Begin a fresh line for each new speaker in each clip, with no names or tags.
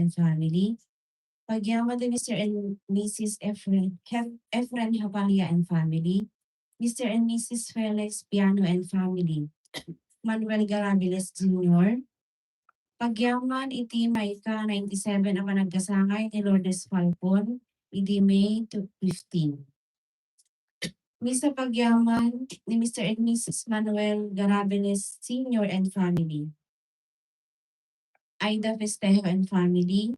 and family. Pagyaman ni Mr. and Mrs. Efren Havalia and family. Mr. and Mrs. Felix Piano and family. Manuel Garabiles Jr. Pagyaman iti may ka 97 ang managkasangay ni Lourdes Falcon, iti May 15. Misa pagyaman ni Mr. and Mrs. Manuel Garabiles Sr. and family. Aida Festejo and family.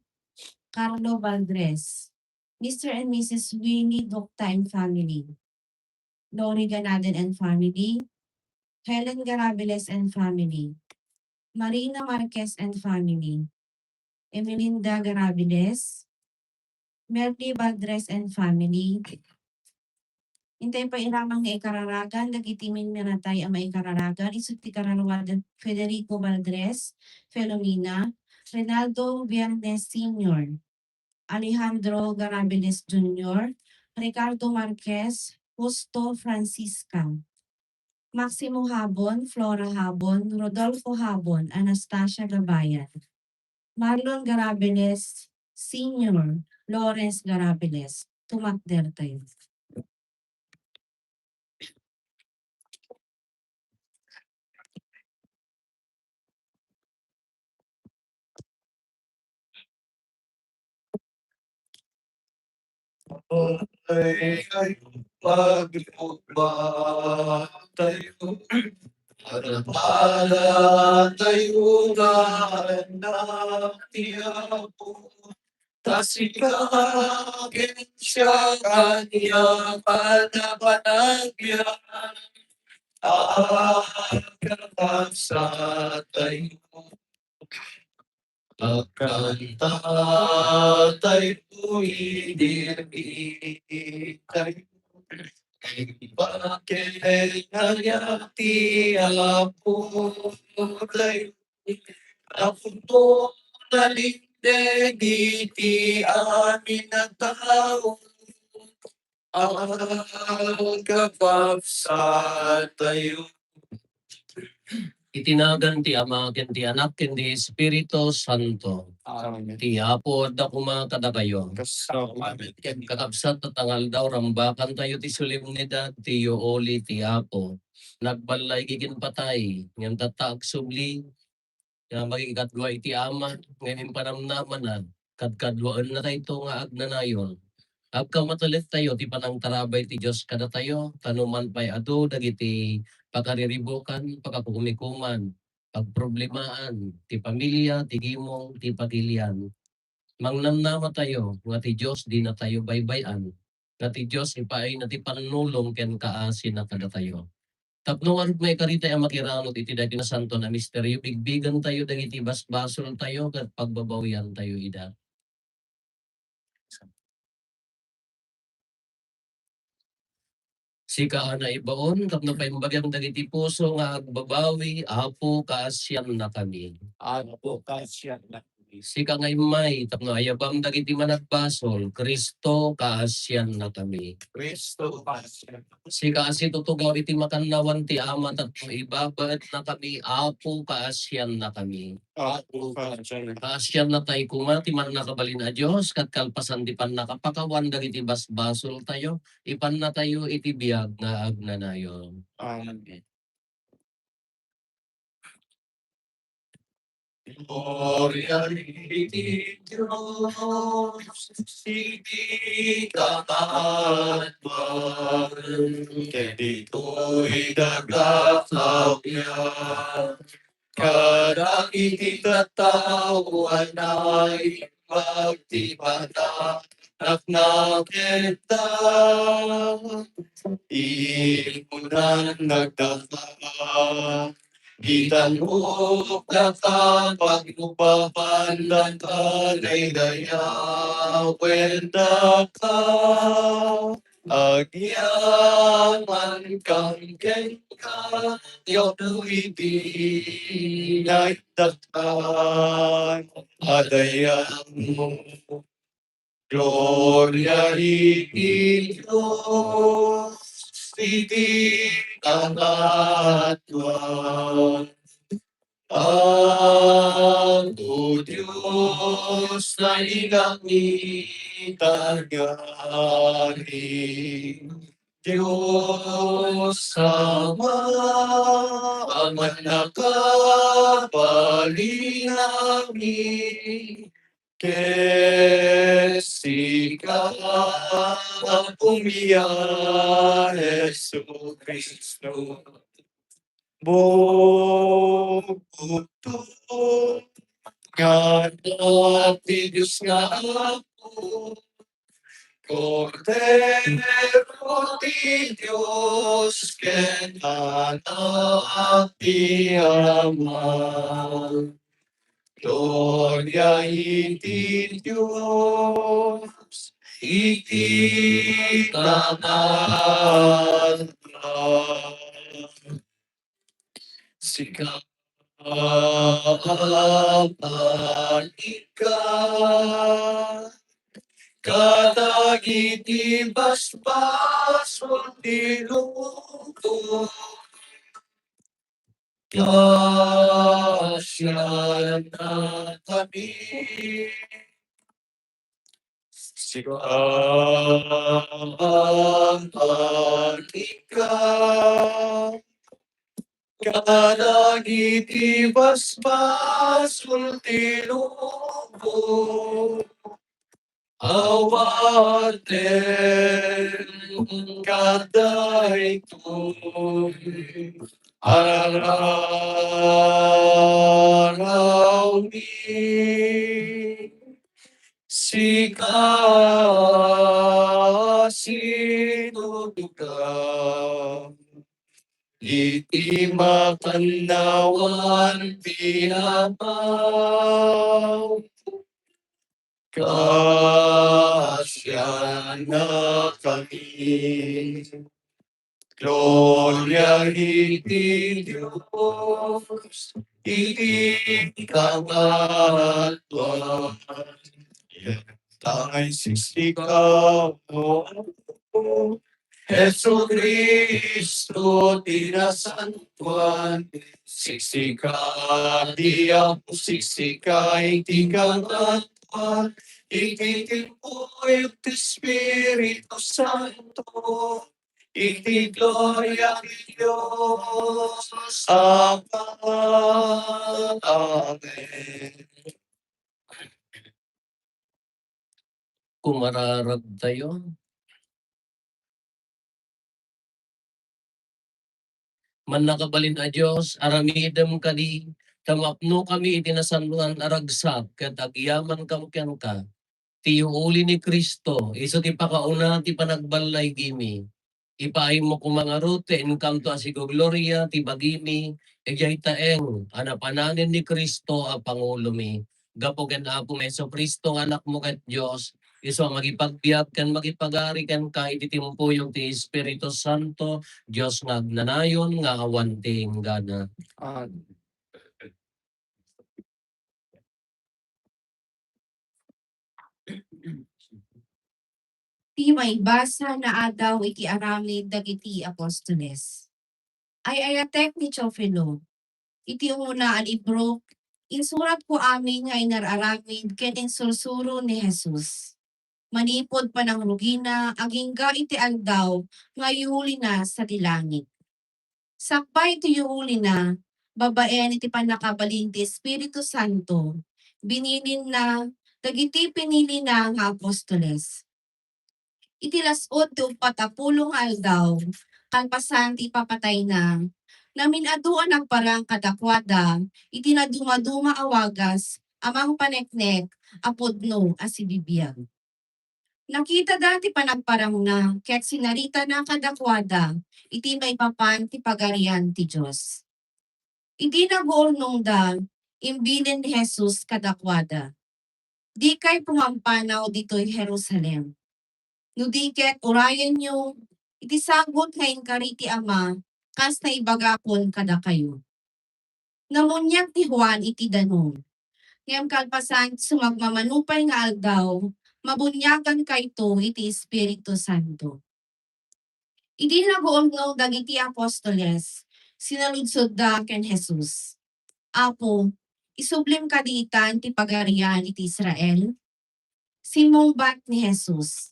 Carlo Valdres. Mr. and Mrs. Winnie Docta and family. Lori Ganaden and family. Helen Garabiles and family. Marina Marquez and family. Emelinda Garabiles. Merly Valdres and family. Hintay pa iramang nga ikararagan, nagitimin minatay ang maikararagan, isut ti kararawadan Federico Valdres, Felomina, Renaldo Viernes Sr., Alejandro Garabiles Jr., Ricardo Marquez, Justo Francisca, Maximo Habon, Flora Habon, Rodolfo Habon, Anastasia Gabayan, Marlon Garabiles Sr., Lawrence Garabiles. Tumakder tayo.
Ay, paglupa tayo, para tayo na tiyapo. Tasikagin siya kanya panapanagyan, agapag sa tayo. Pagkanta tayo'y dinibigay, bakit nangyari ang pulay? Ang po nalindig iti amin na tao, ang kapapsa tayo. Itinagan ti Ama, ken ti Anak, ken ti Espiritu Santo.
Amen.
Ti Apo da kuma kadakayo. Ken kakabsat at tangal daw rambakan tayo ti solemnidad ti Oli ti Apo. Nagbalay gikin patay, ngem tatak subli, nga magikatwa iti Ama, ngayon panamnaman na, kadkadwaan na tayo nga agnanayon. Agka matalit tayo, ti panang tarabay ti Diyos kada tayo, tanuman pa'y ado, dagiti pakariribukan, pagkakumikuman, pagproblemaan, ti pamilya, ti gimong, ti pagilian. Mangnamnama tayo, nga ti Diyos di na tayo baybayan, nga ti Diyos ipaay na ti panulong ken kaasin na kada tayo. Tapno nga may karita ang makiranot iti dati na santo na misteryo, bigbigan tayo, dagiti basbasol tayo, kat pagbabawian tayo ida. Sika na ibaon, tapno pa imbagang dagiti puso nga agbabawi, Apo kaasyan na kami.
Apo kasya na.
Sika nga imay, tapno ayabang dagiti managbasol, Kristo kaasyan na kami.
Kristo kasya.
Sika asitutugaw iti makannawan ti Ama, tapno ibabaet na kami, Apo kaasyan na kami.
Apo kasya.
Kaasyan na tayo kumati man nakabalin na Diyos, kat kalpasan di pan nakapakawan dagiti basbasol tayo, ipan na tayo iti biyag na agnanayon.
Amen. Gloria iti Diyos, iti katatwan, ken dito'y nagkasawyan. Kada iti katawan ay magtipanak na kita, imunan nagdasal. Itanong kata paglupapan ng kanay-daya, wenda ka, agyaman kang ka, yaw ibinay datan, adayan mo. Gloria iti Diyos, iti katatwan, ang o Diyos na ilangit at galing. Diyos Ama, aman nakabali namin, Kesika pumiyan Yesu Kristo. Buto nga dati Diyos nga ako, Cordero di Diyos, ken anak ti Ama. Gloria iti Diyos, iti kanan. Sika ika, kadagiti basbas ti luto. Kasya na kami. Sika ika, kadagiti basbas ti luto. Awaten kadaytoy araw ni sinuduka. Iti makannawan pinapaw, kasya na kami. Gloria iti Diyos, iti katawan. Tangay sisikaw mo, Jesu Cristo, tinasantuan. Siksika di ako, siksika iti katawan. Ikikipoy ti Espiritu Santo, iti gloria di Diyos Ama. Amen.
Kumararag tayo. Man nakabalin a Diyos, aramidem kadi, kamapno kami itinasanduan aragsak, ket agyaman kam ken ka. Ti uli ni Kristo, iso ti pakauna ti panagbalay gimi. Ipaay mo kumangarute, income to asigo gloria, ti bagimi, ejay taeng, anapananin ni Kristo a Pangulo mi. Gapo ken Apo Meso Kristo, anak mo ket Diyos, iso magipagbiat ken magipagari ken ka iti timpuyong ti Espiritu Santo, Diyos nga agnanayon nga awan ti enggana.
Ti maibasa na adaw iti aramid dagiti apostoles. Ay ayatek ni Teofilo, iti una a libro, insurat ko amin nga inararamid ken insursuro ni Jesus. Manipod pa ng rugina, agingga iti aldaw, nga yuli na sa tilangit. Sakbay iti yuli na, babaen iti panakabalin ti Espiritu Santo, binilin na, dagiti pinili na nga apostoles. Iti lasod ti upatapulong aldaw, kalpasan ti papatay na, namin aduan ang parang kadakwada, iti na dumaduma awagas, amang paneknek, apodno asibibiyag. Nakita dati panagparang na, ket sinarita na kadakwada, iti may papan ti pagarian ti Diyos. Iti nag-uurnong da, imbilin ni Jesus kadakwada. Di kay pumampanaw dito'y Jerusalem. No di ket urayan nyo, iti sagot nga inkari ti Ama, kas na ibagakon kada kayo. Namunyak ti Juan iti danum. Ngem kalpasan sumagmamanupay nga aldaw, mabunyagan kayto iti Espiritu Santo. Iti nag-uumno dagiti apostoles, sinaludsod da ken Jesus. Apo, isublim kaditan ti pagarian iti Israel, simungbat ni Jesus.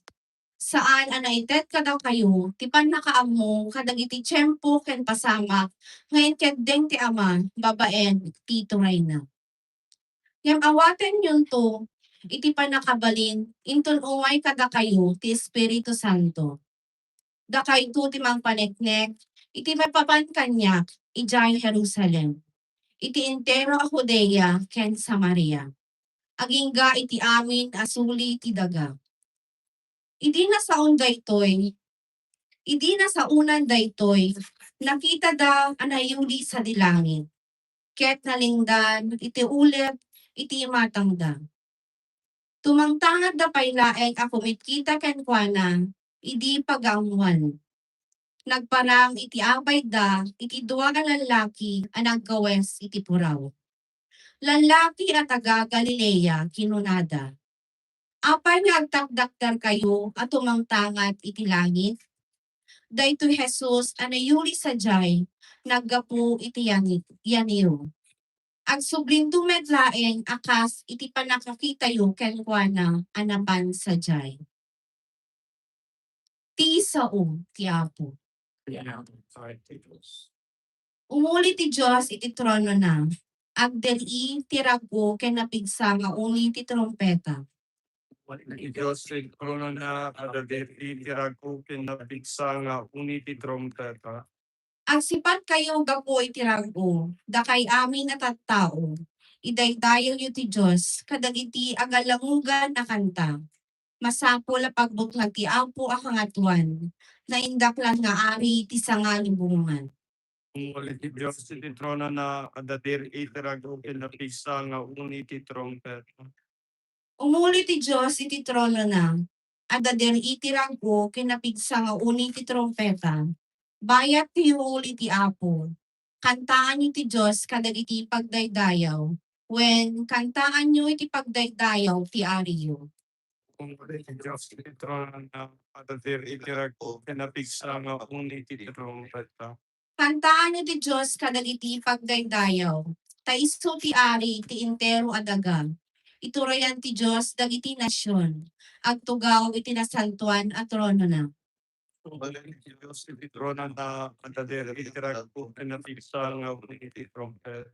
Saan anaited kadaw kayo, ti pannakaammo kadagiti tiyempo ken pasamak, ngayon keddeng ti ama, babaen, ti turay na. Ngem awaten yun to, iti panakabalin, inton umay kada kayo, ti Espiritu Santo. Dakay to ti mangpaneknek, iti mapapan kanyak, ijay Jerusalem. Iti entero a Judea ken Samaria. Agingga iti amin asuli ti daga. Idi na saon daytoy, idi na saunan daytoy, nakita da anayuli sa dilangit. Ket nalingdan, iti ulep, iti matangda. Tumangtangad da paylaeng ako mitkita ken kuana, idi pagamuan. Nagparang iti abay da, iti dua nga lalaki, anang gawes iti puraw. Lalaki at taga Galilea, kinunada. Apay nga agtakdaktar kayo at tumangtangat iti langit? Dayto Jesus anayuli sadyay, naggapu iti yaniro. Ang sublindo medlaeng akas iti panakakita yo kenkwana anapan sadyay. Ti sao ti Apo. Umuli ti Diyos iti trono na. Agdali ti rago ken napigsa nga uni ti trompeta.
Diyos ay krono na kadadeti tirago kinapigsa nga uni ti trompeta.
Agsipat kayo gapo iti rago, dakay amin at tao. Idaydayaw yu ti Diyos, kadagiti agalangugan na kanta. Masapol a pagbutlag ti Apo a kangatuan, na indaklan nga ari ti sangalibungan.
Umuli ti Diyos iti trono na kadadeti tirago kinapigsa nga uni ti trompeta.
Umuli ti Diyos iti trono na, adader iti rago kinapigsa nga uni ti trompeta. Bayat ti uli ti Apo. Kantaan niyo ti Diyos kadagiti pagdaydayaw. When kantaan niyo iti pagdaydayaw ti ariyo.
Umuli ti Diyos iti trono na kadadeti tirago kinapigsa nga uni ti trompeta.
Kantaan niyo ti Diyos kadagiti pagdaydayaw. Taiso ti ari ti intero adaga. Iturayan ti Diyos dagiti nasyon. Agtugaw iti nasantuan at trono na.
Umuli ti Diyos iti trono na kadadeti tirago kinapigsa nga uni ti trompeta.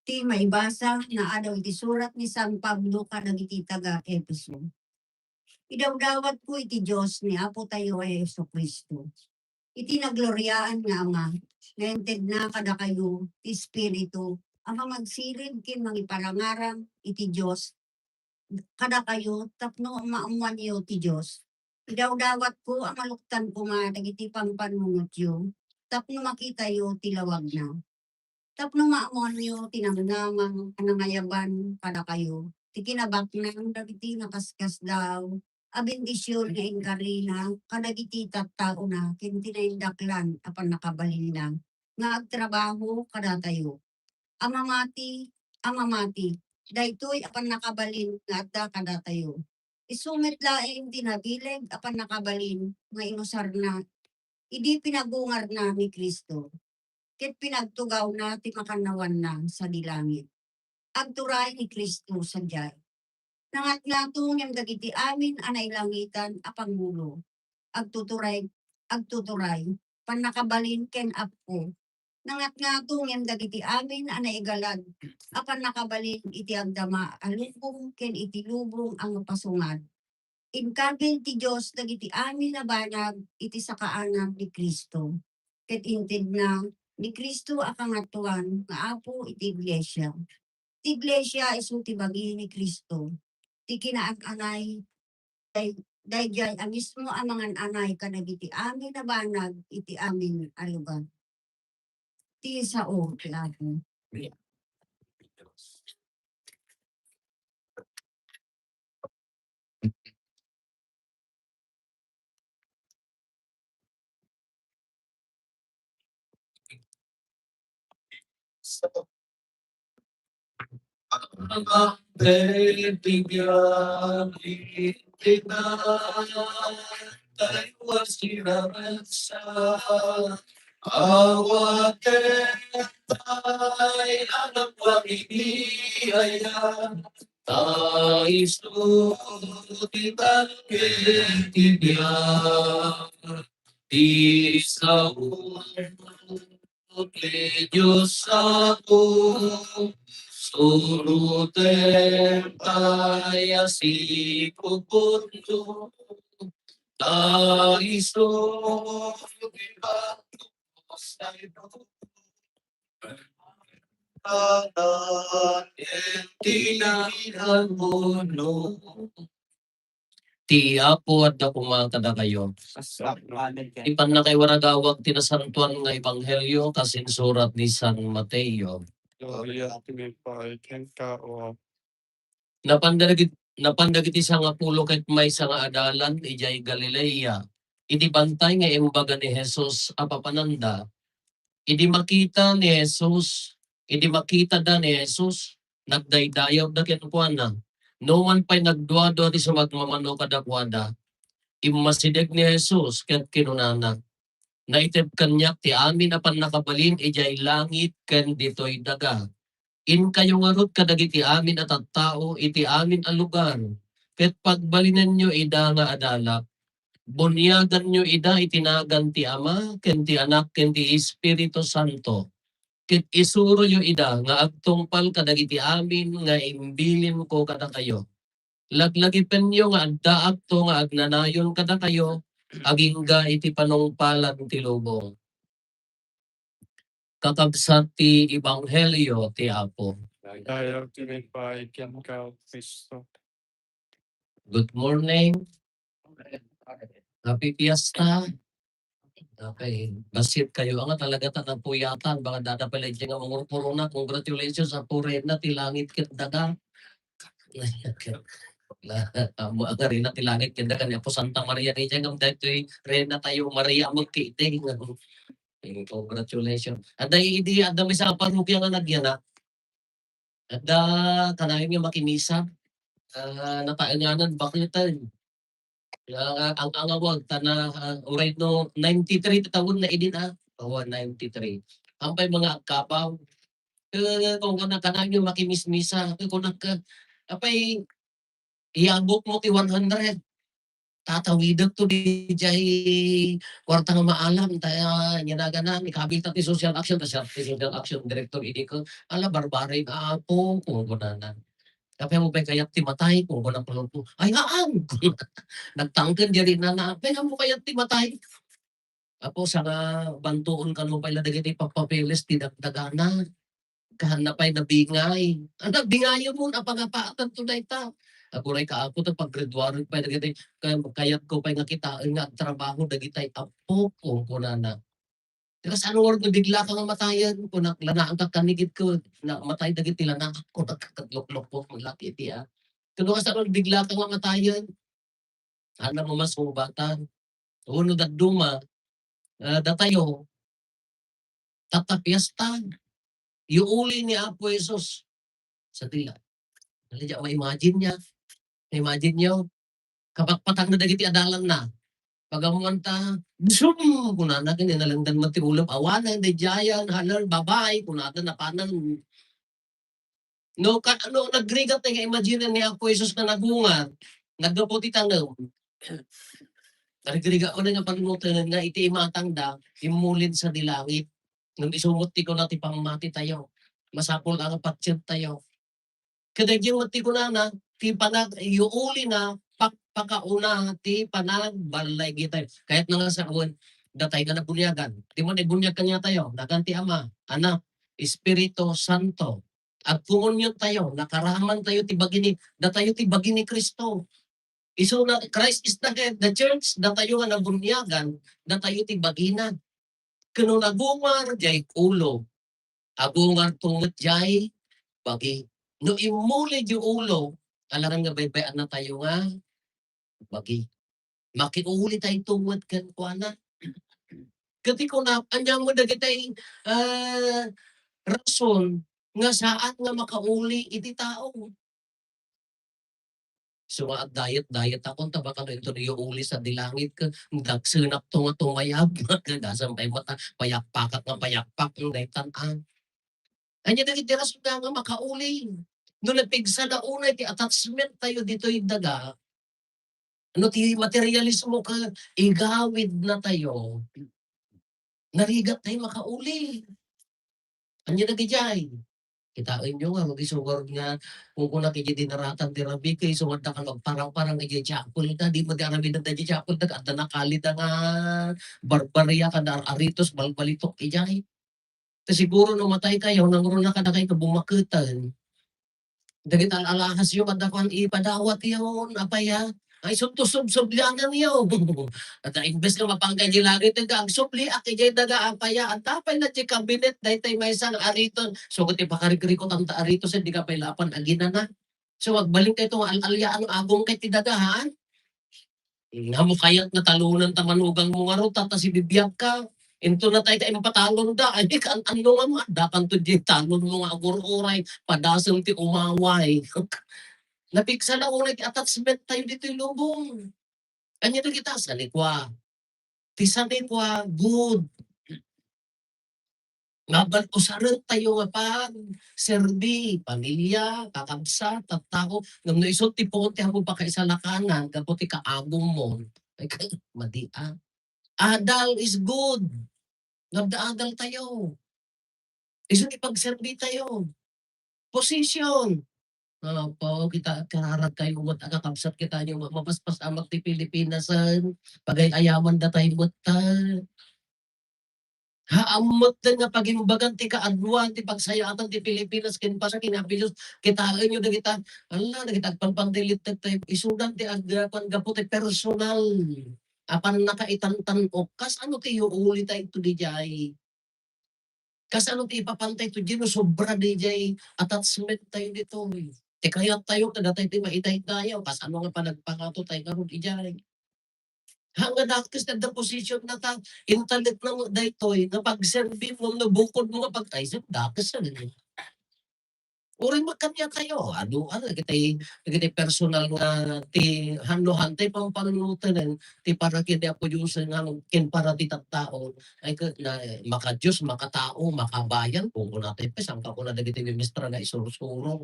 Ti maibasa na adaw iti surat ni San Pablo kadagiti taga Efeso. Idawdawat ko iti Dios ni Apo tayo ay Jesucristo. Iti nagloryaan nga Ama, ngayon na kada kayo, ti Espiritu, ang magsilid kin mangiparangarang iti Dios kada kayo, tapno maamuan niyo ti Dios. Idawdawat ko ang maluktan ko nga dagiti pampanungot yo, tapno makita yo ti lawag na. Tapno maamuan niyo tinamnamang anangayaban kada kayo. Ti kinabak ng dagiti nakaskas daw. Abindisyon nga inkarina, kadagiti tattao na, kintinaindaklan apan nakabalin na. Nga agtrabaho kada tayo. Amamati, daytoy apan nakabalin nga adda kada tayo. Isumit laeng tinabileg apan nakabalin nga inusar na, idi pinagungar na ni Kristo. Ket pinagtugaw na ti makanawan na sa dilangit. Agturay ni Kristo sadyay. Nangat nga tungem dagiti amin anay langitan a pangulo. Agtuturay, panakabalin ken Apo. Nangat nga tungem dagiti amin anay galad, apan nakabalin iti agdama alubong ken iti lubong ang pasungad. Inkabil ti Dios dagiti amin na banag iti sakaanak ni Kristo. Ket inted na ni Kristo akangatuan nga Apo iti iglesia. Ti iglesia isu ti bagi ni Kristo. Ti kinaan-anay dayjay a mismo ang mga anay kadagiti amin na banag iti amin a lugar. Ti sao ti Apo.
Awat ay anak pangibiyaya, tais tutitan ketibiyang, di sa Diyos ako, suruten kaya si kukundo, tais tutitan sa ito. Tinahan mo no. Ti apo at ako mga kadakayo. Ipan na kay waragawag tinasantuan nga ebanghelyo kasin surat ni San Mateo.
Gloria a ti, Padre, ken kao.
Napandagit isa nga pulo ket may sa nga adalan ijay Galilea. Idi bantay nga imbaga ni Jesus apapananda. Idi makita ni Jesus, idi makita da ni Jesus, nagdaydayaw da ket kuana. No man pa'y nagduado ti sa magmamano kadakwada. Imasideg ni Jesus ket kinunana. Naiteb kanyak ti amin apan nakabalin ijay langit ken ditoy daga. In kayo ngarot kadagiti amin at tao iti amin a lugar. Ket pagbalinan nyo ida nga adalak. Bunyagan nyo ida itinagan ti Ama, ken ti Anak, ken ti Espiritu Santo. Ket isuro nyo ida nga agtungpal kadagiti amin nga imbilin ko kada kayo. Laglagipen nyo nga addaak to nga agnanayon kada kayo, agingga iti panungpalan ti lubong. Kakabsat ti Ebanghelyo ti Apo.
Gloria a ti, Padre, ken kao, Cristo.
Good morning. Happy Fiesta. Okay. Basit kayo nga talaga tanang puyatan. Baka dadapalig nga mga puro na. Congratulations sa pure na tilangit kit daga. Amo aga rin na tilangit kit daga. Niya po Santa Maria ni Diyang ang dahil rin na tayo Maria magkiting. Congratulations. Ada idi ada may sa parokya nga nagyan na. Ada kanayon nga makinisa. Nataanyanan baklitan. Ang awag tana right no 93 taon na idin 93. Ampay mga kapaw. Kung kanang yung makimismisa, kung apay iabot mo ti 100. Tatawidot to di jay kwarta nga maalam tayo ginaganan ikabil ta ti social action ta siya ti social action director idi ko ala barbare nga po kung kunanan. Kapag mo ba kayat ti matay kung kunang pulong ay aan nagtangken diri na pega mo kayat ti matay. Apo sa nga bantuon kan mo pala dagiti pagpapilis ti dagdagana. Kahanapay na bingay. Ang bingayo mo na pangapatan tunay ta. Ako ray kaako ta paggraduaro pa dagiti kayat ko pa nga kitaan nga trabaho dagitay apo ko kunana. Kasi ano word bigla ka nga matayan kung naglanaan ka kanigit ko na matay dagiti lana ko nagkakatlok-lok po laki ti Kung kasi ano bigla ka nga matayan. Ana mo mas batan. Uno duma datayo tatapiastan. Iuli ni Apo Jesus sa tila. Dali ma-imagine niya. Imagine niyo, kapag patang na dagiti adalan na, pagamanta, zoom, kunana kini nalandan mati ulap awanan, de jayan, halal, babay, kunana na panan. No, nagrigat nga imagine ni Apo Jesus na nagungan, nagdaputi tanong. Nagrigat ko na nga pagmutan nga iti imatangda, imulin sa dilangit. Nung isumot ti ko na ti pangmati tayo. Masapol ang patsyat tayo. Kadagyan mati ko na, ti panag, iuli na, pakauna, ti panag, balay kita. Kahit nga sa awan, datay ka na bunyagan. Di mo nabunyag kanya tayo, naganti Ama, Anak, Espiritu Santo. At kumunyon tayo, nakaraman tayo ti bagini, datayo ti bagini Kristo. Iso na Christ is the church, datayo nga nabunyagan, datayo ti bagina. Kano nagungar, jay ulo. Agungar tungot jay, bagi. No imuli yung ulo, alarang nga baybayan na tayo nga, bagi. Makiuli tayo tungod kan kuana. Kati ko na, anya mo na kitay rason nga saan nga makauli iti tao. So at diet ako tabaka ito niyo uli sa dilangit ka dagsunak to nga tumayab kagasan pay mata payakpakat nga payakpak yung daytan-an. Anya dagiti rason nga makauli. No napigsa na unay ti attachment tayo dito'y daga. Ano ti materialismo ka igawid na tayo. Narigat tayo makauli. Anya dagijay. Kitain nyo nga, mag-isugor nga, kung kuna kaya dinaratan, dirabi kayo, so wala ka parang kaya chapel ka, di mo di arami na dyan chapel, at nakalit nga barbarya ka na aritos, balbalitok ijay. Kasi siguro namatay kayo, nanguro na ka na kayo bumakutan. Dagit alahas yung kadakuan ipadawat yun, apaya. Ay, subto-subsublianan yun. At imbes nga mapanggay di lagi ito, ang subli, akijay daga apaya, at tapay na di kabinet, dahi tayo may isang ariton. So, kung ipakarikirikot ang aritos, hindi ka pailapan, agina na. So, magbalik kayo itong al-alyaan, agong kay tidagahan. Nga mo kayat na talunan tamanugang mo nga ro, tatas ibibiyag ka. Into na tayo tayo patalon da. Ay, kan ano nga mga, dakan to di talon mo nga agur-uray, padasang ti umaway. Napiksa na unay attachment tayo dito yung lubong. Anya na kita sa likwa. Ti sa likwa, good. Ngabal usaran tayo nga pag serbi, pamilya, kakabsa, tattao. Ngam no isot ti ponte ako pa kay sa lakanan, kapo ti kaagom mo. Ay, madi Adal is good. Nagdaadal tayo. Isot ipagserbi tayo. Position. Po, kita kararag kayo mo kakabsat kita nyo mapaspas amak ti Pilipinasan. Pagay ayaman da tayo mo haamot din nga pagimbagan ti kaadwan ti pagsayatan ti Pilipinas ken pa sa kinabilos kitaan nyo na kita ala na kita pagpandilit tayo isudan ti agdapan gapo ti personal apan nakaitantan o kas ano ti uli tayo ito di jay kas ano ti ipapantay ito di no sobra di jay attachment tayo dito ti kaya tayo kada tayo ti maitay tayo kas ano nga panagpangato tayo karon di jay hanggang naktis na position na ta, intellect ng daytoy, na pag-serve mo, na bukod mo nga pag-isip, dakis na rin. Uring magkanya tayo, ano, kita personal nga, ti hanlohan tayo pang panunutan, ti para kini ako yung sa nga, kin para ti tao, ay na, maka-Diyos, makatao, makabayan, kung natin pa, saan ka ko na nagiti ministra na isurusuro.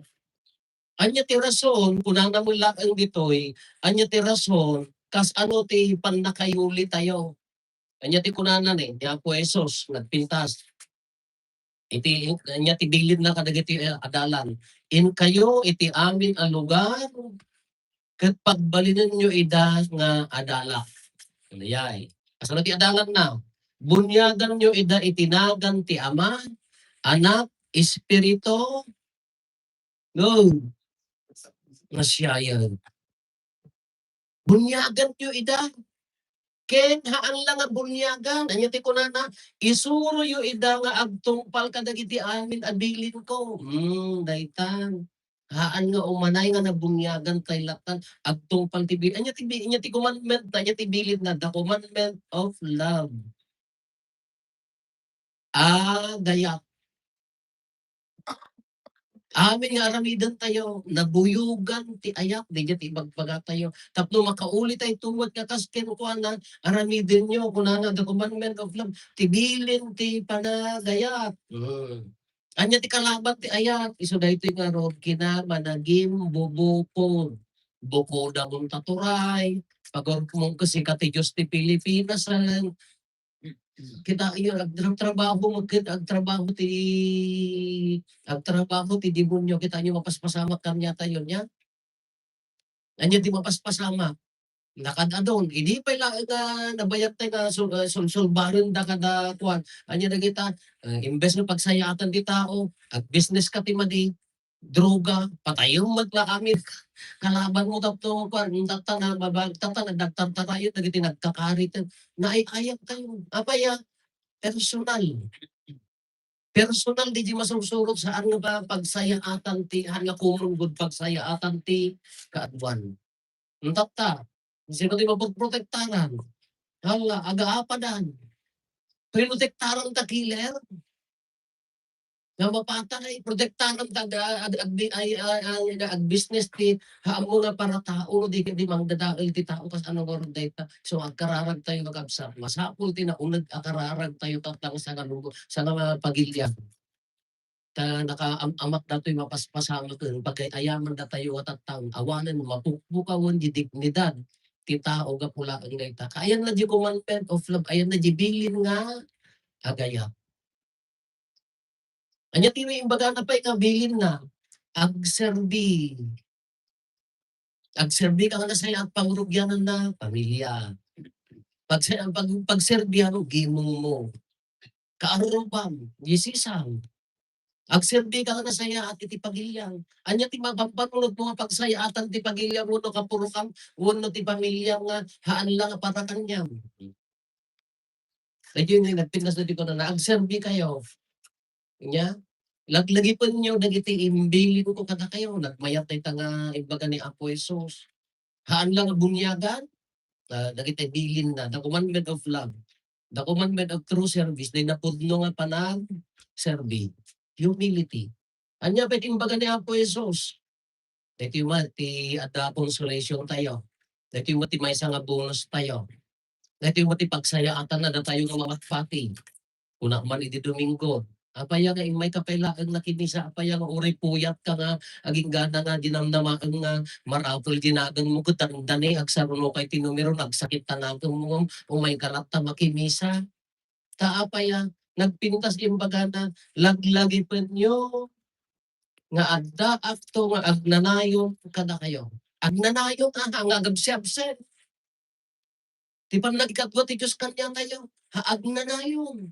Anya ti rason, kunang namula ang ditoy, anya ti rason, kas ano ti panakayuli tayo. Anya ti kunanan ti Apo Esos, nagpintas. Iti, anya ti bilid na kadagiti adalan. In kayo, iti amin ang lugar, kat pagbalinan nyo ida nga adala. Kanayay. Kasano ti adalan na? Bunyagan nyo ida itinagan ti Ama, Anak, Espiritu, no, nasyayan. Bunyagan nyo ida. Ken haan lang nga bunyagan. Anya ti kunana, isuro yo ida nga agtungpal kadagiti amin abilin ko. Daytan. Haan nga umanay nga nabunyagan tay latan agtungpal ti bilin. Anya ti commandment, anya ti bilin na the commandment of love. Gaya. Amin nga aramidan tayo, nabuyugan ti ayak, di ti ibagbaga tayo. Tapno makauli tayo tuwad kakas kinukuanan, aramidin nyo, kunana the commandment of love, tibilin ti panagayat. Anya ti kalaban ti ayak, iso da ito nga ron, kinamanagim bubukod. Bukod ang taturay, pagod mong kasi kati Diyos ti Pilipinas, kita iyo agtrabaho ti demonyo kita nyo mapaspasamak kanya tayo niya. Anya di mapaspasamak. Nakadadon, hindi pa lang nabayat tayo na sulbarin da kada kuan. Anya na kita, imbes na pagsayatan di tao, at business ka ti madi, droga, patayong maglaamit, kalaban mo tapto kuan, tatana babag, tatana nagtartarayo, nagiti nagkakarit, naayayag tayo. Apaya, personal. Personal di masursurot sa ano ba pagsayaatan ti hanga kumrunggod pagsayaatan ti kaadwan. Untak sino ti mapagprotektaran? Hala, aga-apadan. Pinotektaran ta killer. nga mapatay protektahan taga ag business ti haamo nga para tao di mangdadael ti tao kas ano goron dayta so agkararag tayo magabsa masapul ti nauneg akararag tayo tatang sa kalugo sa nga pagilya ta amak datoy mapaspasama ken pagkay ayaman da tayo at taon awanen mapukbukawan di dignidad ti tao ga pula ang dayta kayan na di commandment of love ayan na di bilin nga agaya. Anya tino imbaga na pa'y kabilin na, agserbi. Agserbi ka nga na sa'yo at pangrugyanan na pamilya. Pagserbihan mo, gimong mo. Kaarubam, yisisang. Agserbi ka nga na saya at iti pagilyang. Anya ti mapampanunod mo nga pagsayatan ti pagilyang mo no kapurukam, wano ti pamilya nga haan lang para kanyang. Medyo yung nagpinas na di ko na agserbi kayo. Nya, laglagi pa ninyo dagiti imbilin ko kada kayo nagmayat tay tanga imbaga ni Apo Jesus. Haan lang ang bunyagan dagiti bilin na the commandment of love. The commandment of true service na napudno nga panag serbi. Humility. Anya pa imbaga ni Apo Jesus. Dito yung ti ada consolation tayo. Dito yung ti may nga bonus tayo. Dito yung ti pagsayaatan na tayo nga mamatpati. Kuna man iti Domingo. Apaya nga may kapailaan na kinisa apaya nga uray puyat ka nga aging gana nga dinamdamaan nga marapol ginagan mo kutandani agsaruno kay tinumero nagsakit tanagang mo umay karata makimisa. Ta apaya nagpintas imbaga na laglagi pa nyo nga adda akto nga agnanayon kada kayo. Agnanayon nga agabsi-absen. Di pa nagkatwa ti Diyos kanya tayo. Agnanayon.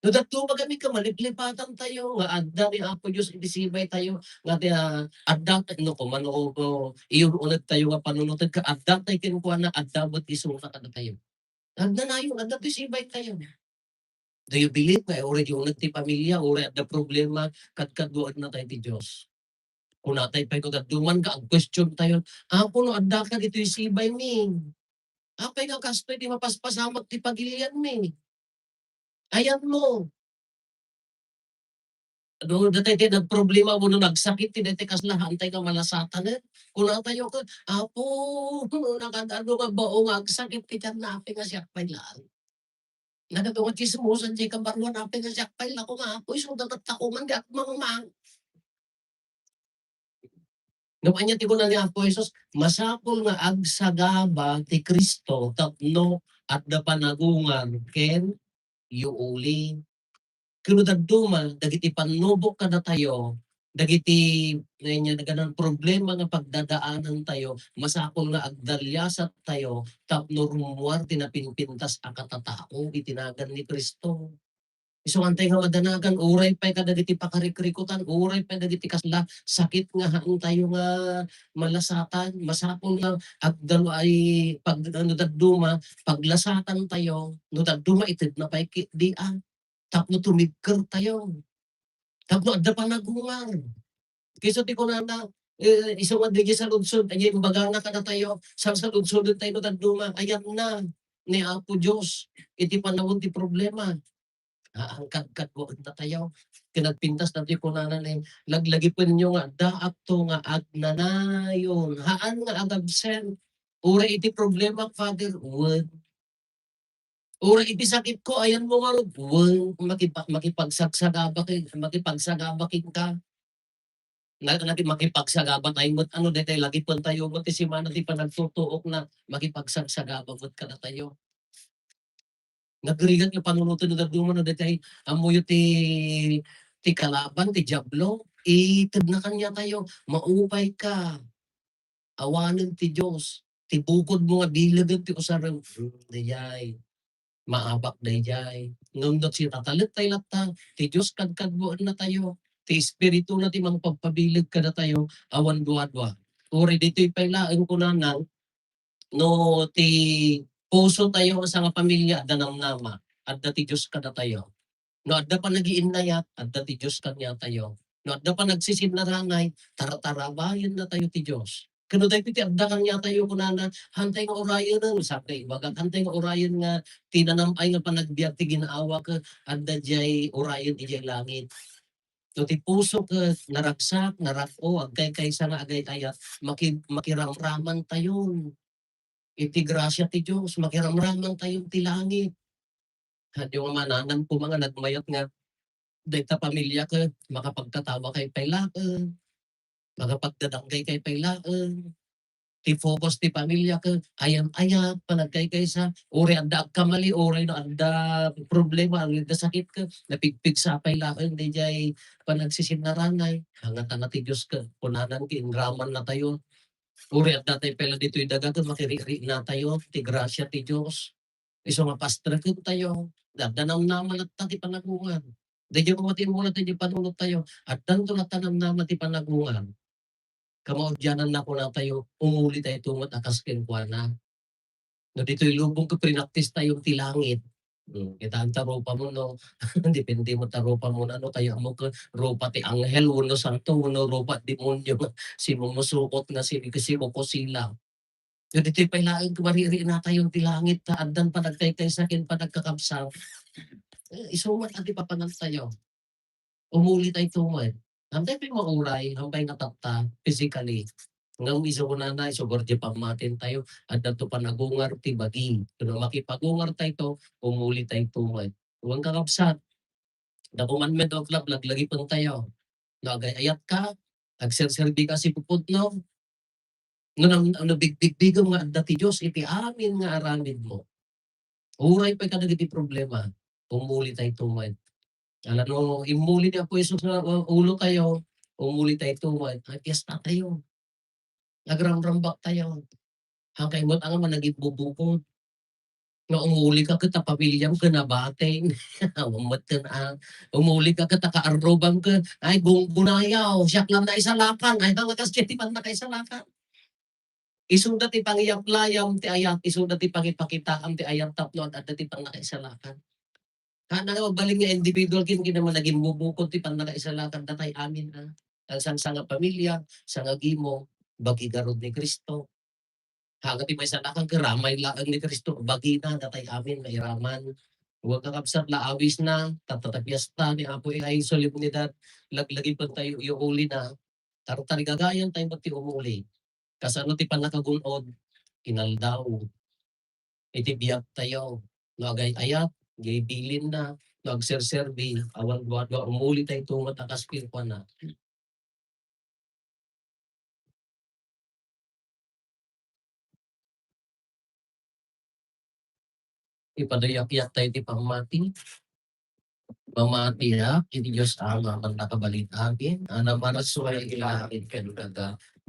No dagto ba kami ka maliplipatan tayo nga adda ni Apo Dios idisibay tayo nga adda no ko mano ko iyon ulit tayo nga panunutan ka adda tayo kinukuha na adda mo't isuka ka na tayo. Adda na yung adda isibay tayo. Do you believe nga already ulit ti pamilya already adda problema kadkaduan na tayo ti Dios. Kung natay pa ito duman ka ang question tayo Apo no adda ka dito isibay mi. Apay nga kastoy di mapaspasamat ti pagilian mi. Ayan mo. Doon dati nagproblema mo nung nagsakit ti dati kaslahan tayo ka malasatan eh. Kung tayo ka, apo, nakadano ka ba o agsakit ti kan napi nga siya lang. Nagatungan chismosan di ka baruan napi nga siya lang ako nga apo, isang tatatakuman di at mamang. Naman niya ti ko na ni Apo Jesus, masapol nga agsagaba ti Kristo tapno at da panagungan ken yuuli. Kuno dagduma dagiti panubok kada tayo dagiti nya ganang problema nga pagdadaanan tayo masakol nga agdalyasat tayo tapno rumuar tinapinpintas a katatao itinagan ni Kristo. Isu antay nga madanagan uray pay kadagiti pakarikrikutan uray pay dagiti kasla sakit nga haan tayo nga malasatan masakol nga agdalo ay pag ano dagduma paglasatan tayo no dagduma ited na pay dian tapno tumigker tayo. Tapno adda pa nagungar. Kaysa ti ko na isang adigi sa lunsod, ay imbaga na kada tayo, sa lunsod tayo tagduma, ayan na, ni Apo Diyos, iti panahon ti problema. Angkat mo na tayo, kinagpintas na ti ko na laglagi pa ninyo nga, daak to nga agnanayon, haan nga agabsen, ura iti problema, Father, word. Ura iti sakit ko, ayan mo nga, makipagsagabakin ka. Makipagsagabat tayo mo, ano dito, lagi po tayo mo, si mana di pa nagtutuok na makipagsagabat ka na tayo. Nagrigat yung panunutin na duman na dito, amoy ti kalaban, ti jablo, itid na kanya tayo, maupay ka, awanin ti Diyos, ti bukod mo nga bilagan ti usaran, dayay. Maabak dayjay. Nundot si tatalit tayo lata, ti Diyos kadkadbuan na tayo, ti Espiritu na ti mang pagpabilig ka na tayo, awan duwa-duwa. Uri dito'y pailaan ko na nang, no ti puso tayo sa nga pamilya, danang nama, at ti Diyos ka na tayo. No adda pa nagiinayat, adda ti Diyos kanya tayo. No adda pa nagsisinnaranay, taratarabayan na tayo ti Diyos. Kuno dahil iti adda kang yata yung kunana, hantay nga orayan na, sakay, bagat hantay nga orayan nga, tinanam ay nga panagbiag ti ginaawa ka, adda jay orayan ijay langit. So ti puso ka, naragsak, narako, agkay kaysa nga agay ayat, makiramraman tayo. Iti grasya ti Diyos, makiramraman tayo ti langit. At yung mananan po mga nagmayat nga, dahil ta pamilya ka, makapagkatawa kay pailaan, makapagdadanggay kay pailaan, ti focus ti pamilya ka, ayam-ayam, panagkay kaysa, uri anda kamali, uri na anda problema, uri da sakit ka, napigpig sa pailaan, di jay panagsisinaranay, hangatan na ti Diyos ka, punanan ki, ingraman na tayo, uri anda tayo pala dito idagagan, makiriri na tayo, ti grasya ti Diyos, iso nga pastra tayo, dadanam naman at ti panagungan, di jay kumatin muna tayo panunod tayo, at danto na tanam naman ti panagungan, kamaudyanan na ko na tayo, umuli tayo tungot akas kenkwana. No, dito'y lubong ko prinaktis tayo ti langit. Kita ang taropa mo, no? Depende mo taropa mo na, no? Kaya mo ka ropa ti anghel, uno santo, uno ropa demonyo. Si mumusukot na si ko sila. No, dito'y pailain ko mariri na tayong ti langit. Taadan pa nagtaytay sa akin pa nagkakapsaw. Isumat at ipapanal tayo. Umuli tayo tuwad. Hantay pa yung mauray, hantay nga tapta, physically. Ngam iso ko na iso gordi pamatin tayo, at dato panagungar ti baging. Kung makipagungar tayo to, umuli tayo tuwad. Huwag kakapsat. The commandment of love, laglagi pang tayo. Nagay ayat ka, agserserbi ka si pupudno. Ano bigbigbigaw nga dati Diyos, iti amin nga aramid mo. Uray pa ka nagiti problema, umuli tayo tuwad. Alam mo, imuli niya po Isus na ulo tayo, umuli tayo tuwad, at yasta tayo. Nagramrambak tayo. Hangkay mo't ang managibubukod. Nga umuli ka kita pamilyam ka na bating. Umot ka na. Umuli ka kita kaarubang ka. Ay, gunayaw. Siyak lang na isalakan. Ay, hangakas tiyetipan na kaisalakan. Isunda ti pangiyap-layam ti ayat. Isunda ti pangipakitaan ti ayat tapno at ti pang nakaisalakan. Kana nga magbaling nga individual kin naman naging bubukod ti pang nakaisalakan datay amin na. Sang nga pamilya, sang gimo, bagi garod ni Kristo. Hagat ti may salakan keramay laang ni Kristo, bagi na datay amin mairaman. Huwag kakabsat laawis na, tatatagpiasta ni Apo ay solemnidad, laglagi pa tayo iuli na, tartarigagayan tayo pati umuli. Kasano ti panakagunod, inaldaw, itibiyag tayo, nagay ayat, gaybilin na, nagserserbi, awan buwan umuli tayo tungat akaspil pa na. Ipadayak-yak tayo ti pamati, mamatiyak, iti Diyos ama man nakabalit akin, anamarasway ilangit ka nung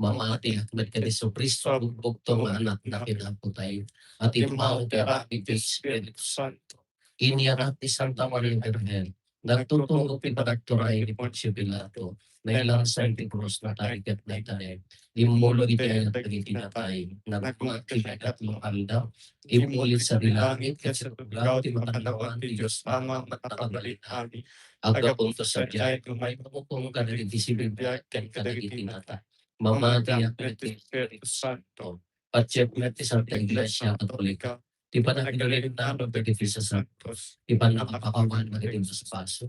mamatiyak, ba't ka ni Kristo, bugtong anak na kinapo tayo, at imang kaya iti Espiritu Santo. Iniyanak ti Santa Maria Virgen, nagtutulog ti panagturay ni Poncio Pilato, na ilang sa ti krus na tarikat na tayo, imulog iti ayat naging tinatay, nagmatiyak at makaldaw, imulit sa bilangit, at sa paggaw ti makalawan ti Diyos Ama, matakabalit amin, agapunto sa diyay, kumay pamukong ka naging disibibiyag, kan ka naging tinatay, mamatiyak na ti Espiritu Santo, patsyak na ti Santa Iglesia Katolika, di ba nagdalin na beneficio sa Santos, di ba nakapakawan magaling sa paso,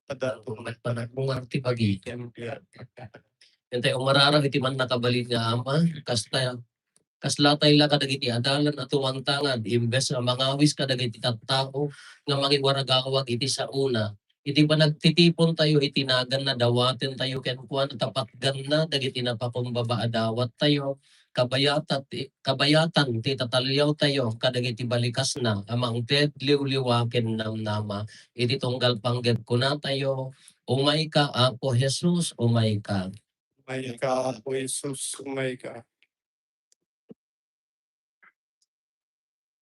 padatungan panagmungar ti pagi, yan tayo umararang iti man nakabalit nga ama, kaslatay la kadagiti adalan at tuwantangan, imbes na mangawis kadagiti tattao, nga mangiwaragawag iti sa una, iti ba nagtitipon tayo, itinagan na dawatin tayo, kenkuan tapatgan na, dagiti napakumbaba adawat tayo, kabayatan ti tatalyaw tayo kadagiti balikas na amang liwliwaken nama iti tunggal panggep kuna tayo umay ka Apo Jesus umay ka.
Umay ka, Apo Jesus, umay ka.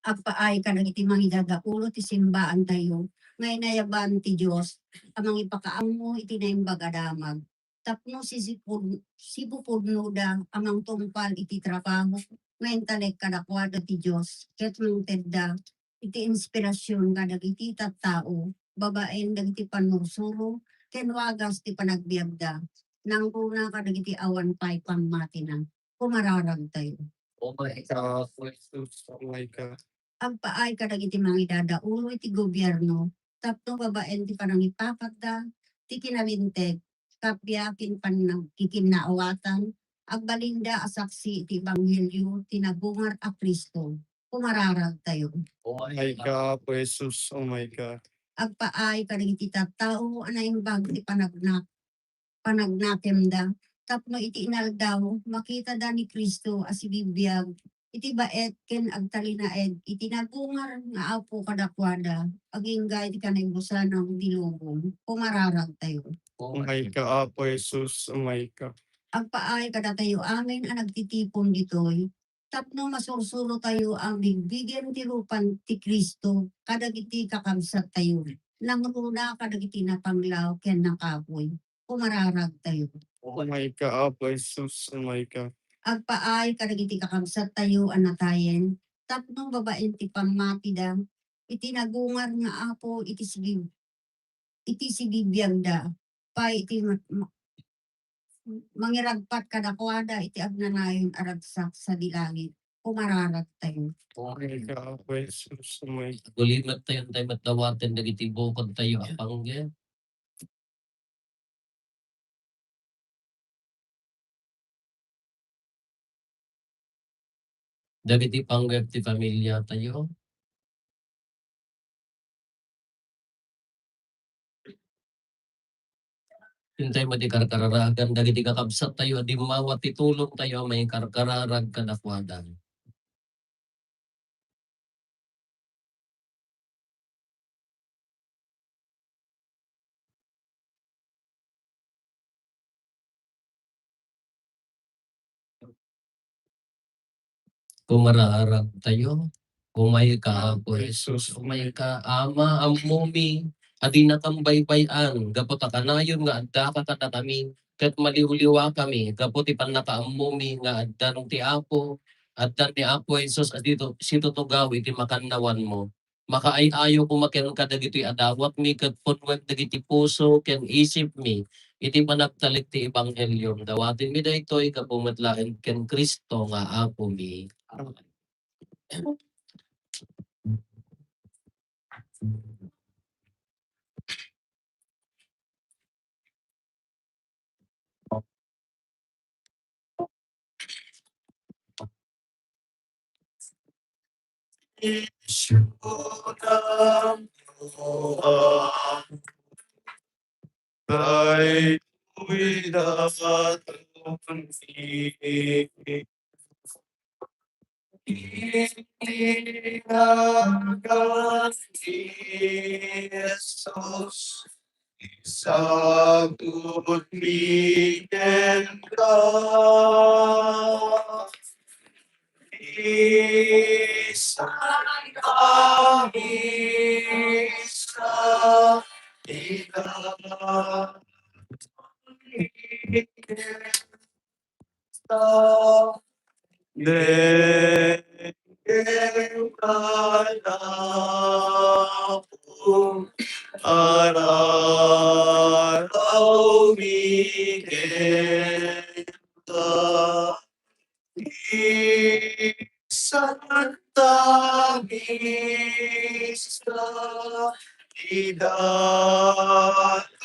Agpaay ka iti mangidagaulo ti simbaan tayo. Ngay nayaban ti Diyos, amang ipakaam mo iti naimbag adamag. Tapno sibupudno da amang tungpal iti trabaho. Ngayon talek kadakwada ti Diyos. Ket mangted da iti inspirasyon kadag iti tattao. Babaen dagiti panursuro. Ken wagas ti panagbiagda. Nang kuna kadag iti awan pay pangmatinan. pumararag tayo.
O may
Ka Apo Jesus, umay ka.
Ang paay kadag iti mga idadaulo iti gobyerno, tapno babaen ti panangipapatda, ti kinalinteg, kapyakin panang kikinaawatan, agbalinda asaksi iti Ebanghelyo, tinabungar a Kristo, pumararag tayo.
Umay ka Apo Jesus, umay ka.
Agpaay kadag iti tattao, anayang bago ti panagnatemda, tapno iti inaldaw, makita da ni Kristo as ibibiyag, iti baet ken agtalinaed, iti nagungar nga apo kadakwada, agingga iti kanaybusan ng dilubong, pumararag tayo.
Umay ka Apo Jesus, umay ka.
Agpaay kada tayo amin ang nagtitipon ditoy, tapno masursuro tayo ang bigbigyan ti rupan ti Kristo, kadag iti kakabsat tayo. Nangruna kadag iti napanglaw ken nakapoy, pumararag tayo.
Umay ka Apo Jesus, umay ka.
Agpaay kadag iti kakabsat tayo anatayen, tapno babaen ti pamatida, iti nagungar nga apo iti sigibiyag da, pa iti mangiragpat kadakwada iti agnanayon aragsak sa dilangit, pumararag tayo.
Umay ka Apo Jesus, umay ka.
Gulimat tayo tayo matawatin dagiti bukod tayo apangge. Dagiti panggap ti pamilya tayo. Hintay mo di karkararagan dagiti kakabsat tayo di mawat titulong tayo may karkararag kadakwadan. Kumararag tayo. Umay ka Apo Jesus, umay ka Ama ammumi. Adi natambaybayan, gapot kanayon nga adda ka kada kami, ket maliwliwa kami, gapot ipan nakaammumi nga adda nung ti Apo, adda ni Apo Jesus adito situtugaw iti makannawan mo. Makaay-ayo ko maken kadagiti adawat mi ket punwek dagiti puso ken isip mi, iti panagtalik ti Ebanghelyo. Dawatin mi daytoy kapumetlaen ken Kristo nga Apo mi.
Thy dapat Jesus, sagot bigyan ka. Isang isa, ikaw, Dengel kalapong araraw bigyan isang tamis ka, idatulingin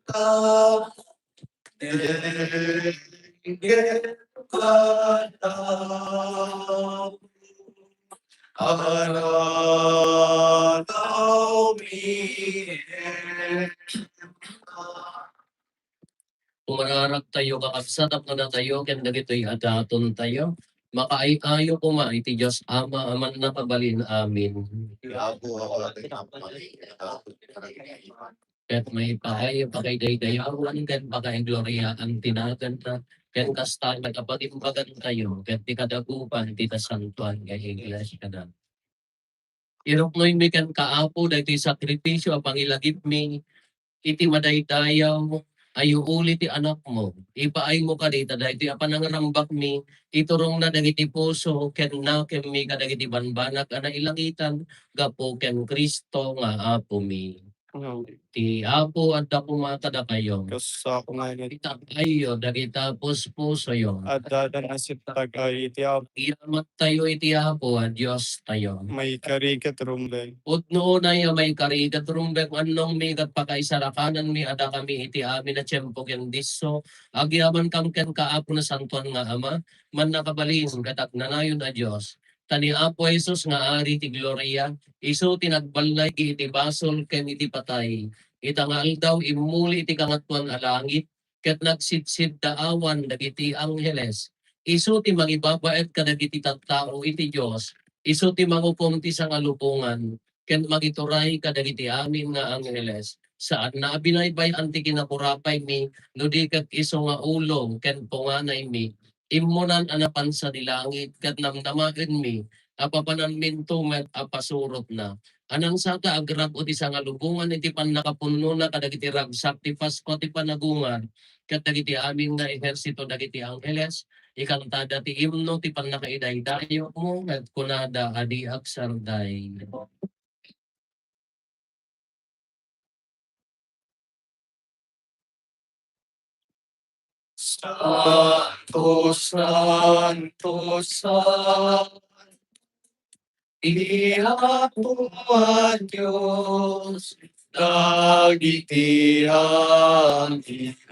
ka, dengel ka na, araraw bigyan ka.
Kumararag tayo kakabsat at na tayo ken dagitoy adaton tayo. Makaay-ayo kuma iti Diyos Ama aman na kabalin amin. Ket may pakay pakaydayawan ken pakay gloria ang tinaganta ken kasta nagapatimbagan tayo ket ti kadagupan ti kasantuan kay iglesia na. Iruknoy mi ken kaapo dagiti sakripisyo a pangilagip mi iti madaydayaw ayo uli ti anak mo. Ipaay mo kadita dahiti apan nangarambak mi iturong na dagiti puso ken na ken mi kadagiti banbanag ana ilangitan gapo ken Kristo nga apo mi. Ti Apo at ako makada kayo.
Kasa ko nga
Itak ayo dagita puso yo.
at dadanasit tagay iti
Iyamat tayo iti Apo at Diyos tayo.
may karikat rumben.
Utno na ya may karigat rumbek anong mi kat pakaisarakanan mi ada kami iti amin na tiyempo ken disso. Agyaman kam ken kaapo na santuan nga ama man nakabalin katak nanayon a Dios. Tani Apo Jesus nga ari ti gloria isu tinagbalay iti basol ken iti patay. Itangal daw imuli iti kangatuan a langit ket nagsidsid daawan dagiti angheles. Isu ti mangibabaet kadagiti tattao iti Dios. Isu ti mangukom ti sangalupungan ken magituray kadagiti amin nga angheles. Saan na binaybay anti kinapurapay mi no di ket iso nga ulong ken punganay mi. Immonan anapan sa dilangit ket namnamaen mi apapanan minto met apasurot na. Anang saka agrab o ti sangalubungan iti pannakapunno na kadagiti ragsak ti Pasko ti panagungan ket dagiti amin nga ehersito dagiti angheles ikantada ti imno ti pannakaidaydayo mo ket kunada adi aksarday.
Santo, Santo, Santo, Ihapo ang Diyos, dagiti ang hirapan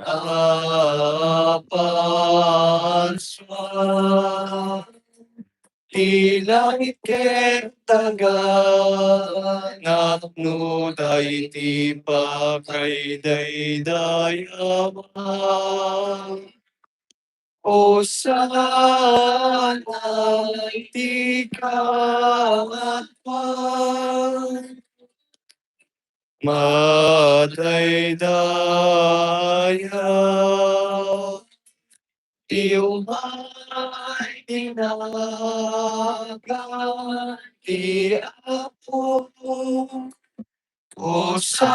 sa langit ket dagat, napno dayti pakaidaydayamang. Hosana iti kalatwan, madaydaya, iyumay tinagan, ti Apo. Hosana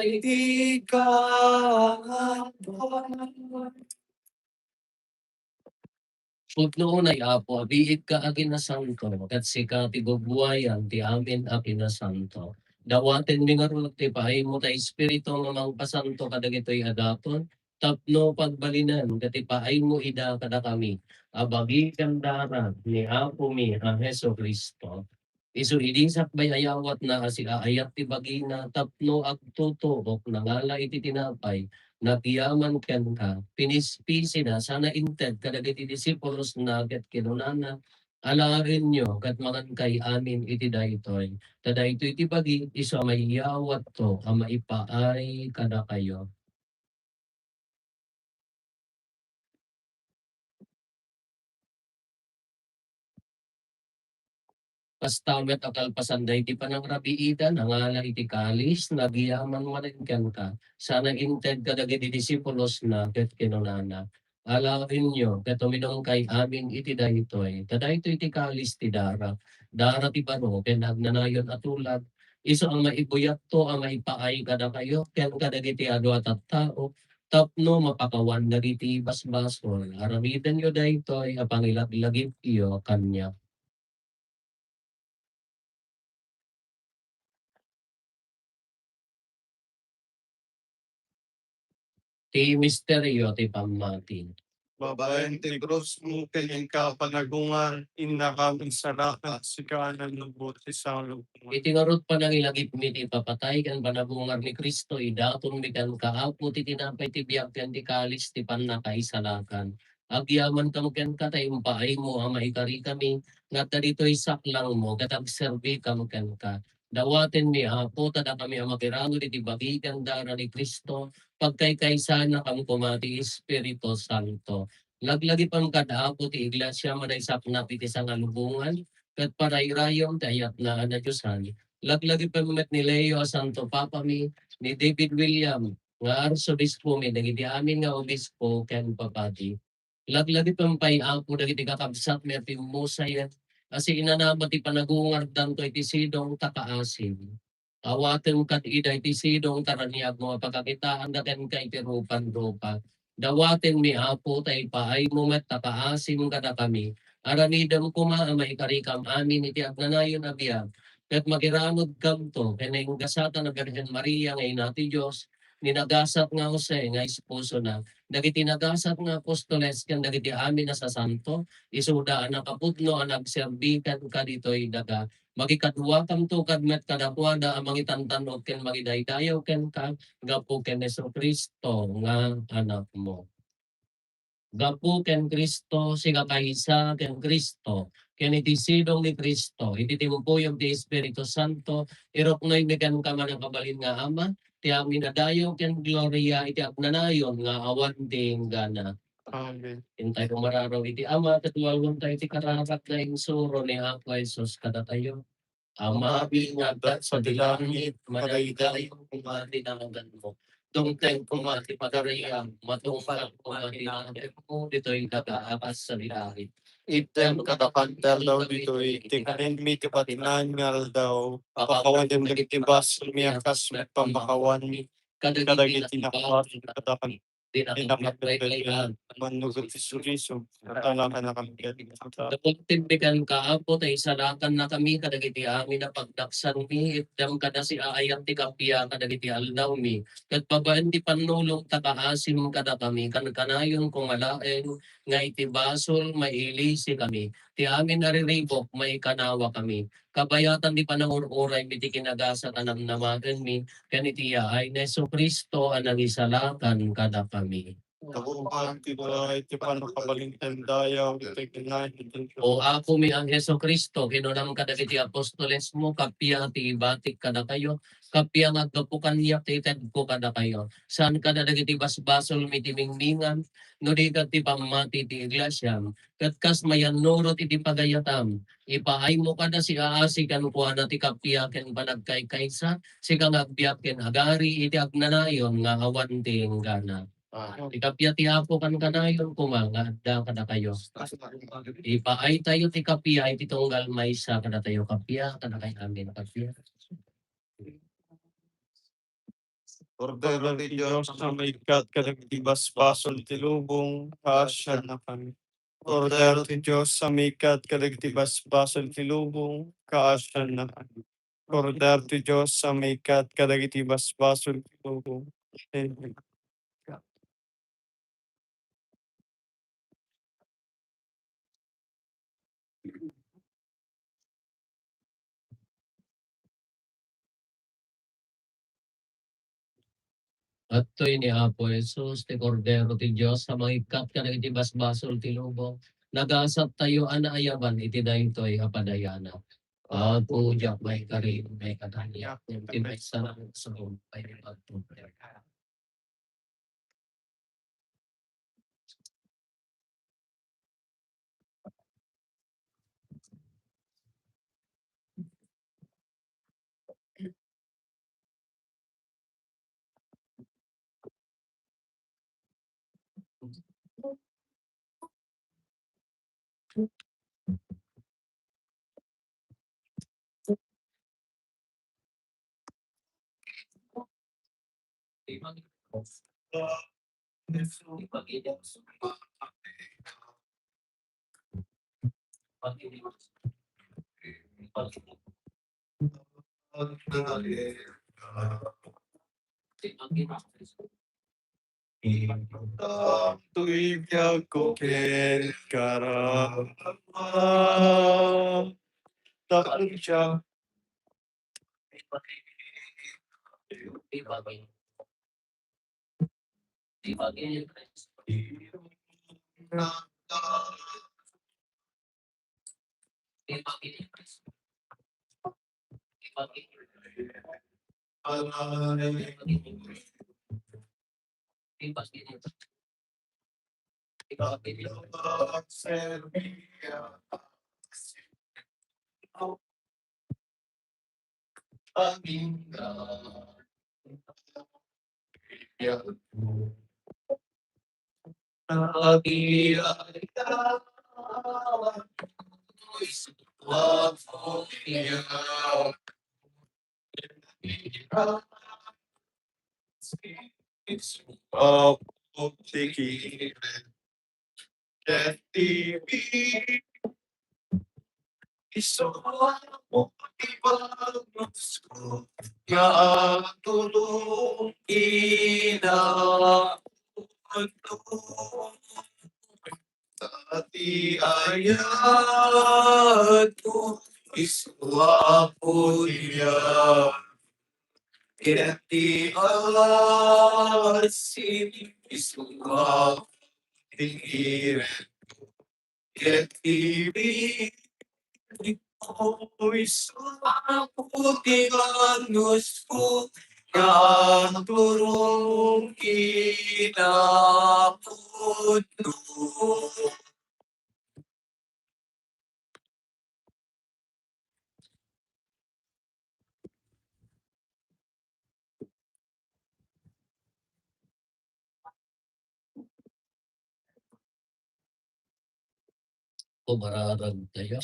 iti kalatwan.
Putnoon ay Apo, biit ka agin na santo, kat sika ti gugbuayan ti amin akin na santo. Dawaten mi nga rulot ti paay mo ta espiritu nga mangpasanto kadagitoy adaton, tapno pagbalinan, kati paay mo ida kada kami, abagi kandara ni Apo mi ang Heso Kristo. Isu idisak bay ayawat na asiaayat ti bagina tapno agtutuok nangala iti tinapay nagyaman ken ka pinispisi na sana inted kadagiti disipulos na ket kinunana alarin nyo kat mangan kay amin iti daytoy tada ito iti bagi isu mayawat to ang maipaay kada kayo. Kastamet akal pasanday ti panangrabiitan nangala iti kalis nagyaman manen ka sana inted kadagiti disipulos na ket kinunana alawin nyo ket uminom kay amin iti daytoy kadaytoy iti kalis ti dara ti bano ken nagnanayon atulad isu ang maibuyat to ang maipaay kada kayo ken kadagiti adu at tao tapno mapakawan dagiti basbasol aramiden yo daytoy a pangilagilagip iyo kanya. Ti misteryo ti pamati.
Babaeng ti Cruz mo kanyang kapanagungan, inakang sarakat si kanan ng buti sa lupungan.
Iti ngarot pa nang ilagip mi ti papatay kan panabungar ni Kristo idaton mi kan kaapo ti tinapay ti biyak ken ti kalis ti pannakaisalakan. Agyaman kam ken katay umpaay mo ang maikari kami nga ditoy saklang mo katag serbi kam ken ka. Dawaten mi Apo tada kami ang makirango iti bagikan dara ni Kristo pagkaykaysa na kam kumati Espiritu Santo. Laglagi pang kadaapo ti iglesia manay saknap iti sangalubungan ket parayrayom tayat na na Diyosan. Laglagi pamet ni Leo Santo Papa mi, ni David William, nga arsobispo mi, dagiti amin nga obispo ken papadi. Laglagi pampay ako dagiti kakabsat mi ati musayet, asi inanama ti panagungar danto iti sidong takaasin. Awaten kat ida iti sidong taraniag mo pagkakitaan da ken kay rupan. Dawaten mi Apo tay paay mo met takaasin kada kami aranidam kuma ang maikarikam amin iti agnanayon abiyag. Ket magiranod kamto kay gasatan na Birhen Maria nga ina ti Dios, ninagasat nga Jose nga esposo na, dagiti nagasat nga apostoles ken dagiti amin na sa santo, isuda ang nakapudno ang nagserbikan ka ditoy daga magikadwa kamto kadmet kadakwada ang mangitantanod ken magidaydayaw ken ka gapu ken Jesu-Kristo nga anak mo. Gapu ken Kristo siga kaysa ken Kristo ken iti sidong ni Kristo iti timpuyog ti Espiritu Santo iroknoy megan ka man ang kabalin nga ama ti amin adayo ken gloria iti agnanayon nga awan ting gana.
Amen.
Intay kong mararaw iti ama ket walwon tayo iti karakat na insuro ni Apo Jesus kada tayo. Ama bingagat sa dilangit, manaydayo kumati na hanggan mo. Tungteng kumati padariyang, matungpag kumati na hanggan mo, dito'y nagaakas sa dilangit.
Item katakantar daw dito'y tingkarin mi kapatinan nga daw. Pakawan dem nagtibas miyakas pambakawan mi. Kadagiti nakapati katakan. Dinakapagpaglayan. Manugot si Suriso. Katalakan na kami.
Napagtimbigan ka apo tay salakan na kami kadagiti amin na pagdaksan mi itdam kada si aayam ti kapya kadagiti aldaw mi ket babaan ti panulong takaasim kada kami kan kanayon kung alaen nga iti basol mailisi kami ti amin nariribok may kanawa kami kabayatan di panangururay mi ti kinagasa tanam namagen mi ken iti yaay na Jesu-Kristo ang nangisalakan kada kami.
Kabuhan ti balay ti panakabalintan dayaw iti kinain
O ako mi ang Jesu-Kristo, kinunam kadagiti apostoles mo, kapya ti batik kada kayo, kapya nga gapukan niya ti ko kada kayo. Saan kada dagiti basbasol mi ti mingmingan, no di kat ti pamati ti iglesia, kat kas mayan nurot iti pagayatam, ipaay mo kada si aasi kan kuana ti kapya ken panagkay kaysa, si kang agbiak ken agari iti agnanayon nga awan ti gana. Ikapya ti apo kan kanayon kumanga, da kada kayo. Ipaay tayo ti kapya iti tunggal maysa kada tayo kapya kada kay amin kapya.
Ordero ti Diyos na may kat kadagiti basbasol ti lubong kasya na kami. Ordero ti Diyos sa may kat kadagiti basbasol ti lubong kasya na kami. Ordero ti Diyos sa may kat kadagiti basbasol ti lubong. Amen.
At to'y ni Apo Jesus, ti Cordero ti Diyos, sa mga ikat ka na iti basbasol ti lubong, nagasat tayo anaayaban iti daytoy apadayana. Pagpudyak may karin, may katanya, ti may sarang sa may pagpudyak.
Tu'y biyag ko ken karama. Takang siya. Isuko ibanos ko, ya tulong ina Tati ayat ko, iswa po niya. Kati alasin, iswa tingin. Kati ko, iswa po tiganos ko. Yang turong kinaputno.
Pumararag tayo.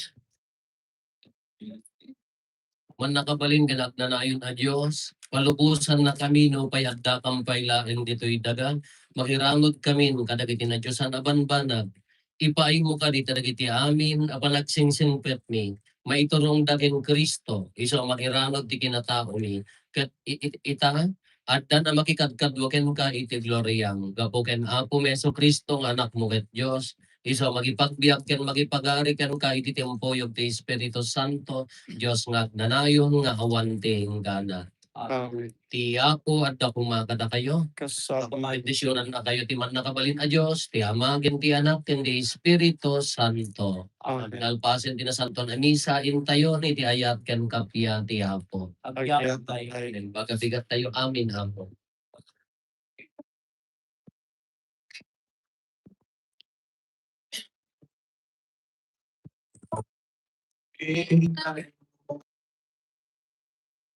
Man nakabalin ganak na nayon a Diyos, palubusan na kami no payagda kang pailain dito'y daga, makirangod kami kadagiti na Diyosan abanbanag, ipaay mo ka dito dagiti amin, apan nagsingsingpet mi, maiturong daging Kristo, iso makirangod ti kinatao mi, kat ita, adda na makikadkadwaken ka iti gloryang, gapuken Apo Meso Kristo nga anak mo ket Diyos, iso magipagbiyak ken magipagari ken ka iti tempoy ti Espiritu Santo, Diyos nga nanayon nga awan ti hinggana.
Amen.
Ti ako at ako makada kayo.
Kasama
Pagpapindisyonan na kayo ti man nakabalin a Diyos, ti amagin ti anak, ti Espiritu Santo.
Amen.
Nalpasin ti na Santo na misa, intayo ni ti ayat ken kapya ti Apo.
Agyan tayo.
Bagabigat tayo, amin Apo.
Amen.